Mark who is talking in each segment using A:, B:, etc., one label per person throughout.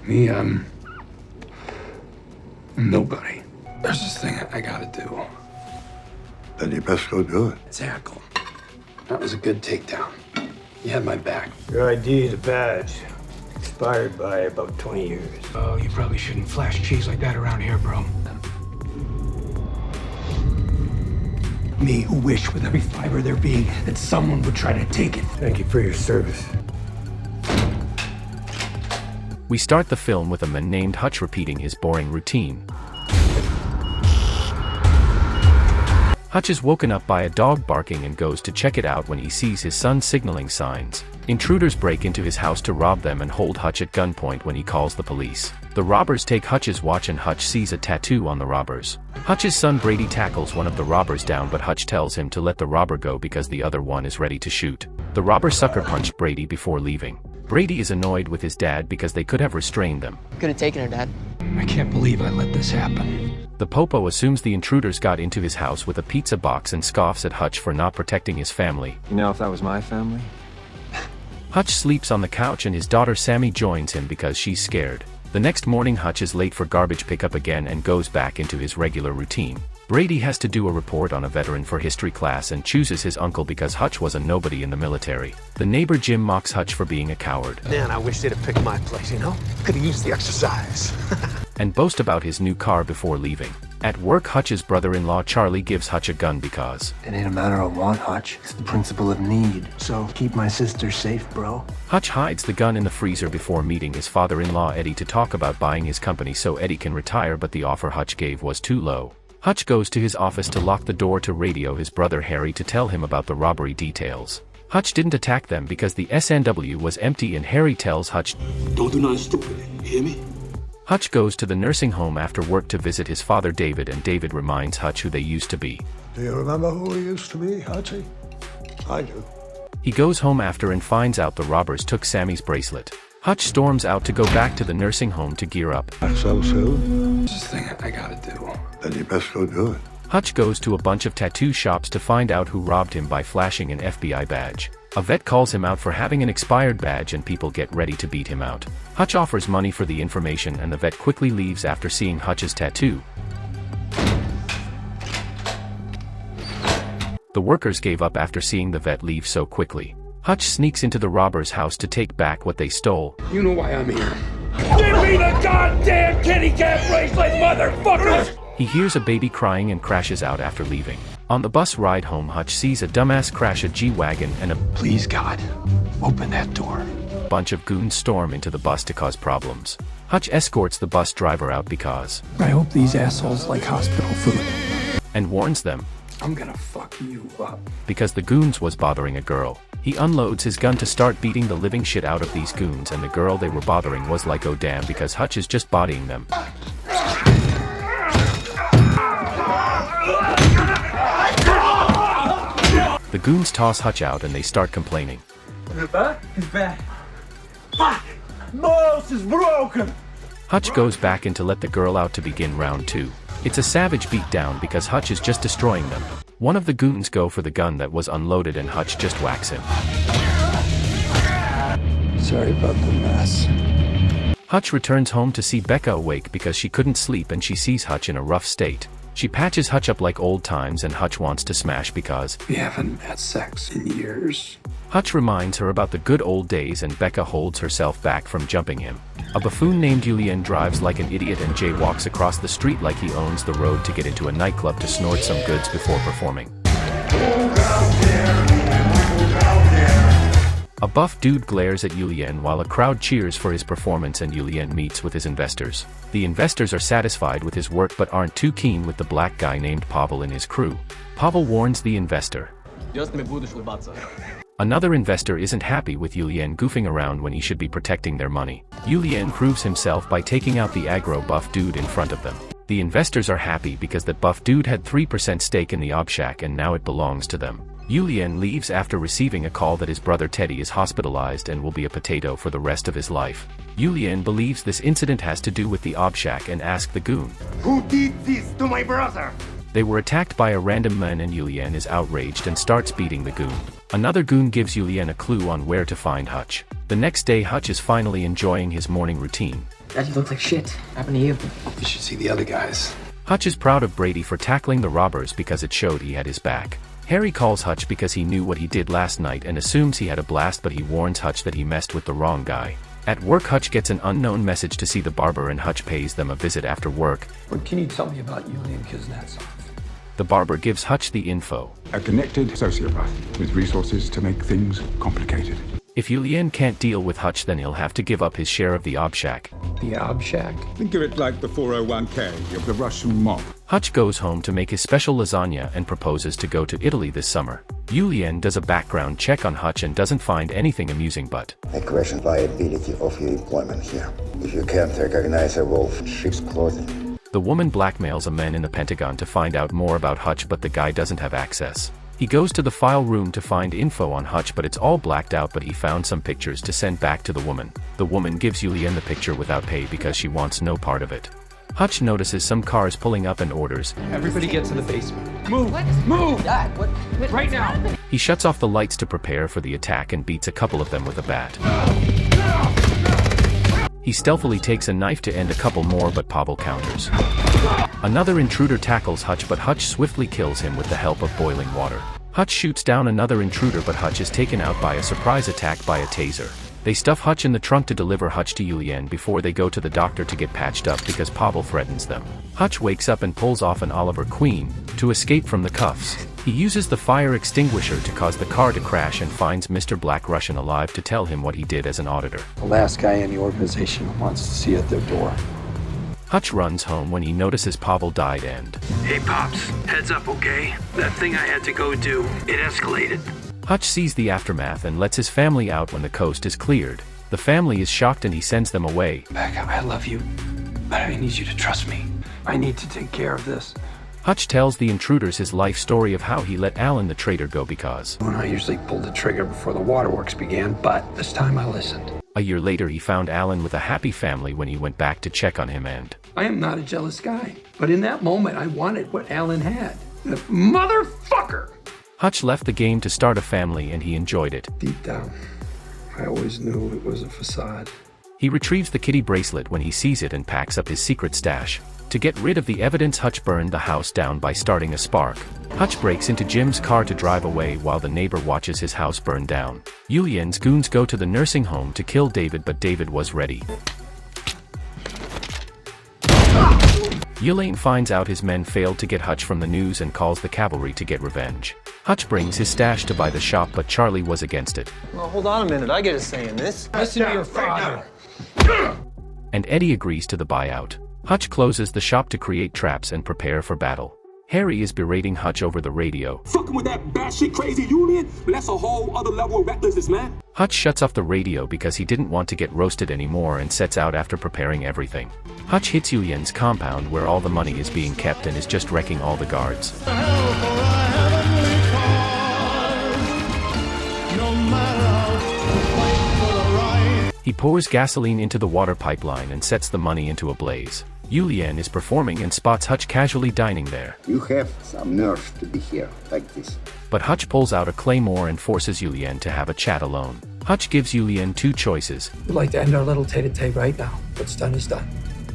A: Me, nobody. There's this thing I gotta do.
B: Then you best go do it.
A: Exactly. That was a good takedown. You had my back.
C: Your ID, the badge, expired by about 20 years.
D: Oh, you probably shouldn't flash cheese like that around here, bro. Me, who wish with every fiber of their being that someone would try to take it.
C: Thank you for your service.
E: We start the film with a man named Hutch repeating his boring routine. Hutch is woken up by a dog barking and goes to check it out when he sees his son signaling signs. Intruders break into his house to rob them and hold Hutch at gunpoint when he calls the police. The robbers take Hutch's watch and Hutch sees a tattoo on the robbers. Hutch's son Brady tackles one of the robbers down, but Hutch tells him to let the robber go because the other one is ready to shoot. The robber sucker punched Brady before leaving. Brady is annoyed with his dad because they could have restrained them.
F: Could have taken her, Dad.
D: I can't believe I let this happen.
E: The popo assumes the intruders got into his house with a pizza box and scoffs at Hutch for not protecting his family.
G: You know, if that was my family?
E: Hutch sleeps on the couch and his daughter Sammy joins him because she's scared. The next morning Hutch is late for garbage pickup again and goes back into his regular routine. Brady has to do a report on a veteran for history class and chooses his uncle because Hutch was a nobody in the military. The neighbor Jim mocks Hutch for being a coward.
C: Man, I wish they'd have picked my place, you know? Could have used the exercise.
E: And boast about his new car before leaving. At work, Hutch's brother-in-law Charlie gives Hutch a gun because
H: it ain't a matter of want, Hutch. It's the principle of need. So keep my sister safe, bro.
E: Hutch hides the gun in the freezer before meeting his father-in-law Eddie to talk about buying his company so Eddie can retire, but the offer Hutch gave was too low. Hutch goes to his office to lock the door to radio his brother Harry to tell him about the robbery details. Hutch didn't attack them because the SNW was empty and Harry tells Hutch,
A: Don't do nothing stupid, you hear me?
E: Hutch goes to the nursing home after work to visit his father David, and David reminds Hutch who they used to be.
B: Do you remember who we used to be, Hutchie? I do.
E: He goes home after and finds out the robbers took Sammy's bracelet. Hutch storms out to go back to the nursing home to gear up.
B: So soon?
A: There's this thing I gotta do.
B: Then you best go do it.
E: Hutch goes to a bunch of tattoo shops to find out who robbed him by flashing an FBI badge. A vet calls him out for having an expired badge and people get ready to beat him out. Hutch offers money for the information and the vet quickly leaves after seeing Hutch's tattoo. The workers gave up after seeing the vet leave so quickly. Hutch sneaks into the robber's house to take back what they stole.
A: You know why I'm here.
D: Give me the goddamn kitty cat bracelet, motherfuckers!
E: He hears a baby crying and crashes out after leaving. On the bus ride home, Hutch sees a dumbass crash a G-Wagon and a
D: Please, God, open that door.
E: bunch of goons storm into the bus to cause problems. Hutch escorts the bus driver out because
D: I hope these assholes like hospital food.
E: and warns them
A: I'm gonna fuck you up.
E: because the goons was bothering a girl. He unloads his gun to start beating the living shit out of these goons, and the girl they were bothering was like, oh damn, because Hutch is just bodying them. The goons toss Hutch out and they start complaining.
I: His back? His back. Fuck! Nose is broken!
E: Hutch goes back in to let the girl out to begin round 2. It's a savage beatdown because Hutch is just destroying them. One of the goons go for the gun that was unloaded and Hutch just whacks him.
C: Sorry about the mess.
E: Hutch returns home to see Becca awake because she couldn't sleep and she sees Hutch in a rough state. She patches Hutch up like old times and Hutch wants to smash because
A: We haven't had sex in years.
E: Hutch reminds her about the good old days and Becca holds herself back from jumping him. A buffoon named Julian drives like an idiot and Jay walks across the street like he owns the road to get into a nightclub to snort some goods before performing. A buff dude glares at Julian while a crowd cheers for his performance and Julian meets with his investors. The investors are satisfied with his work but aren't too keen with the black guy named Pavel in his crew. Pavel warns the investor. Another investor isn't happy with Julian goofing around when he should be protecting their money. Julian proves himself by taking out the aggro buff dude in front of them. The investors are happy because that buff dude had 3% stake in the Obshack and now it belongs to them. Julian leaves after receiving a call that his brother Teddy is hospitalized and will be a potato for the rest of his life. Julian believes this incident has to do with the Obshack and asks the goon,
I: Who did this to my brother?
E: They were attacked by a random man and Julian is outraged and starts beating the goon. Another goon gives Julian a clue on where to find Hutch. The next day Hutch is finally enjoying his morning routine.
F: That looks like shit. Happened to you.
A: You should see the other guys.
E: Hutch is proud of Brady for tackling the robbers because it showed he had his back. Harry calls Hutch because he knew what he did last night and assumes he had a blast, but he warns Hutch that he messed with the wrong guy. At work, Hutch gets an unknown message to see the barber and Hutch pays them a visit after work.
B: What can you tell me about Julian Kuznetsov?
E: The barber gives Hutch the info.
G: A connected sociopath with resources to make things complicated.
E: If Julian can't deal with Hutch, then he'll have to give up his share of the Ob Shack.
B: The Ob Shack?
G: Think of it like the 401k of the Russian mob.
E: Hutch goes home to make his special lasagna and proposes to go to Italy this summer. Julian does a background check on Hutch and doesn't find anything amusing, but
J: I question viability of your employment here. If you can't recognize a wolf in sheep's clothing.
E: The woman blackmails a man in the Pentagon to find out more about Hutch, but the guy doesn't have access. He goes to the file room to find info on Hutch, but it's all blacked out, but he found some pictures to send back to the woman. The woman gives Julian the picture without pay because she wants no part of it. Hutch notices some cars pulling up and orders.
I: Everybody get to the basement.
F: Move! Move! Dad, what right now?
I: Happening?
E: He shuts off the lights to prepare for the attack and beats a couple of them with a bat. He stealthily takes a knife to end a couple more, but Pavel counters. Another intruder tackles Hutch, but Hutch swiftly kills him with the help of boiling water. Hutch shoots down another intruder, but Hutch is taken out by a surprise attack by a taser. They stuff Hutch in the trunk to deliver Hutch to Julian before they go to the doctor to get patched up because Pavel threatens them. Hutch wakes up and pulls off an Oliver Queen to escape from the cuffs. He uses the fire extinguisher to cause the car to crash and finds Mr. Black Russian alive to tell him what he did as an auditor.
A: The last guy in the organization wants to see at their door.
E: Hutch runs home when he notices Pavel died and...
D: Hey Pops, heads up, okay? That thing I had to go do, it escalated.
E: Hutch sees the aftermath and lets his family out when the coast is cleared. The family is shocked and he sends them away.
B: Becca, I love you, but I need you to trust me. I need to take care of this.
E: Hutch tells the intruders his life story of how he let Alan the traitor go because...
A: Well, I usually pulled the trigger before the waterworks began, but this time I listened.
E: A year later, he found Alan with a happy family when he went back to check on him and...
B: I am not a jealous guy, but in that moment I wanted what Alan had. The motherfucker!
E: Hutch left the game to start a family and he enjoyed it.
B: Deep down, I always knew it was a facade.
E: He retrieves the kitty bracelet when he sees it and packs up his secret stash. To get rid of the evidence, Hutch burned the house down by starting a spark. Hutch breaks into Jim's car to drive away while the neighbor watches his house burn down. Julian's goons go to the nursing home to kill David, but David was ready. Julian finds out his men failed to get Hutch from the news and calls the cavalry to get revenge. Hutch brings his stash to buy the shop, but Charlie was against it.
K: Well, hold on a minute, I get a say in this.
I: Listen to your father.
E: And Eddie agrees to the buyout. Hutch closes the shop to create traps and prepare for battle. Harry is berating Hutch over the radio.
L: Fucking with that batshit crazy Julian? That's a whole other level of recklessness, man.
E: Hutch shuts off the radio because he didn't want to get roasted anymore and sets out after preparing everything. Hutch hits Julian's compound where all the money is being kept and is just wrecking all the guards. He pours gasoline into the water pipeline and sets the money into a blaze. Julian is performing and spots Hutch casually dining there.
J: You have some nerve to be here like this.
E: But Hutch pulls out a claymore and forces Julian to have a chat alone. Hutch gives Julian two choices.
B: We'd like to end our little tete-a-tete right now. What's done is done.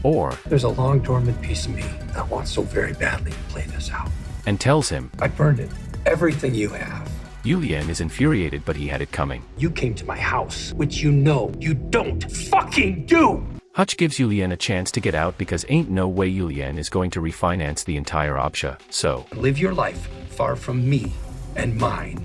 E: Or...
B: There's a long dormant piece of me that wants so very badly to play this out.
E: And tells him...
B: I burned it. Everything you have.
E: Julian is infuriated, but he had it coming.
B: You came to my house, which you know you don't fucking do!
E: Hutch gives Julian a chance to get out because ain't no way Julian is going to refinance the entire option, so...
B: Live your life far from me and mine.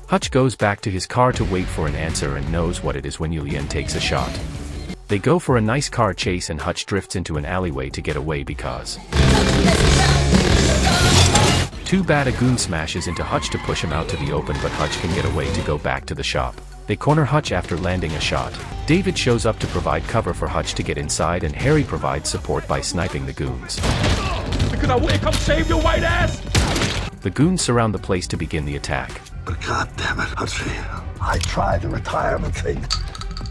E: Hutch goes back to his car to wait for an answer and knows what it is when Julian takes a shot. They go for a nice car chase and Hutch drifts into an alleyway to get away because... Too bad a goon smashes into Hutch to push him out to the open, but Hutch can get away to go back to the shop. They corner Hutch after landing a shot. David shows up to provide cover for Hutch to get inside, and Harry provides support by sniping the goons.
L: Because I wouldn't come save your white ass!
E: The goons surround the place to begin the attack.
J: But God damn it, Hutchie. I tried the retirement thing.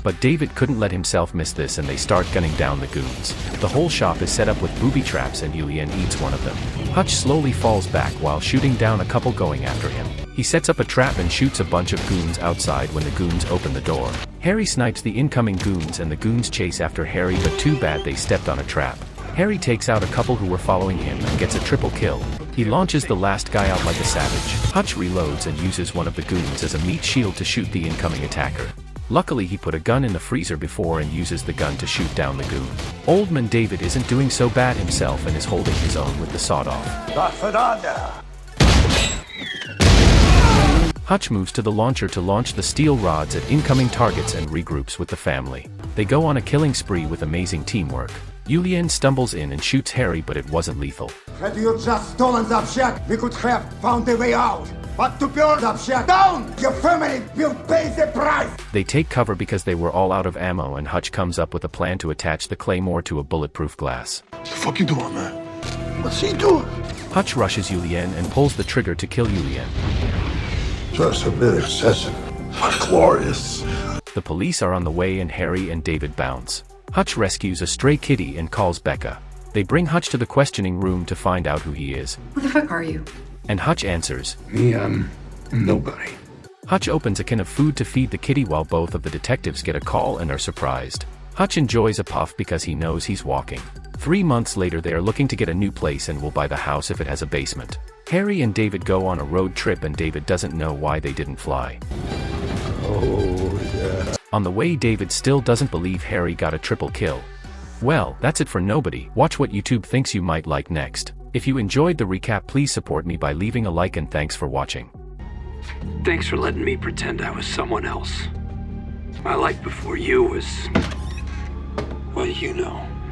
E: But David couldn't let himself miss this and they start gunning down the goons. The whole shop is set up with booby traps and Julian eats one of them. Hutch slowly falls back while shooting down a couple going after him. He sets up a trap and shoots a bunch of goons outside when the goons open the door. Harry snipes the incoming goons and the goons chase after Harry, but too bad they stepped on a trap. Harry takes out a couple who were following him and gets a triple kill. He launches the last guy out like a savage. Hutch reloads and uses one of the goons as a meat shield to shoot the incoming attacker. Luckily he put a gun in the freezer before and uses the gun to shoot down the goon. Old Man David isn't doing so bad himself and is holding his own with the sawed-off. Hutch moves to the launcher to launch the steel rods at incoming targets and regroups with the family. They go on a killing spree with amazing teamwork. Julian stumbles in and shoots Harry, but it wasn't lethal.
J: Had you just stolen the shack, we could have found a way out. But to burn the shack down, your family will pay the price.
E: They take cover because they were all out of ammo, and Hutch comes up with a plan to attach the claymore to a bulletproof glass.
G: What the fuck you doing, man? What's he doing?
E: Hutch rushes Julian and pulls the trigger to kill Julian.
G: Just a bit excessive. Glorious.
E: The police are on the way and Harry and David bounce. Hutch rescues a stray kitty and calls Becca. They bring Hutch to the questioning room to find out who he is.
M: Who the fuck are you?
E: And Hutch answers,
B: Me, nobody.
E: Hutch opens a can of food to feed the kitty while both of the detectives get a call and are surprised. Hutch enjoys a puff because he knows he's walking. 3 months later they are looking to get a new place and will buy the house if it has a basement. Harry and David go on a road trip and David doesn't know why they didn't fly.
G: Oh, yeah.
E: On the way David still doesn't believe Harry got a triple kill. Well, that's it for Nobody. Watch what YouTube thinks you might like next. If you enjoyed the recap, please support me by leaving a like and thanks for watching.
B: Thanks for letting me pretend I was someone else. My life before you was, well, you know.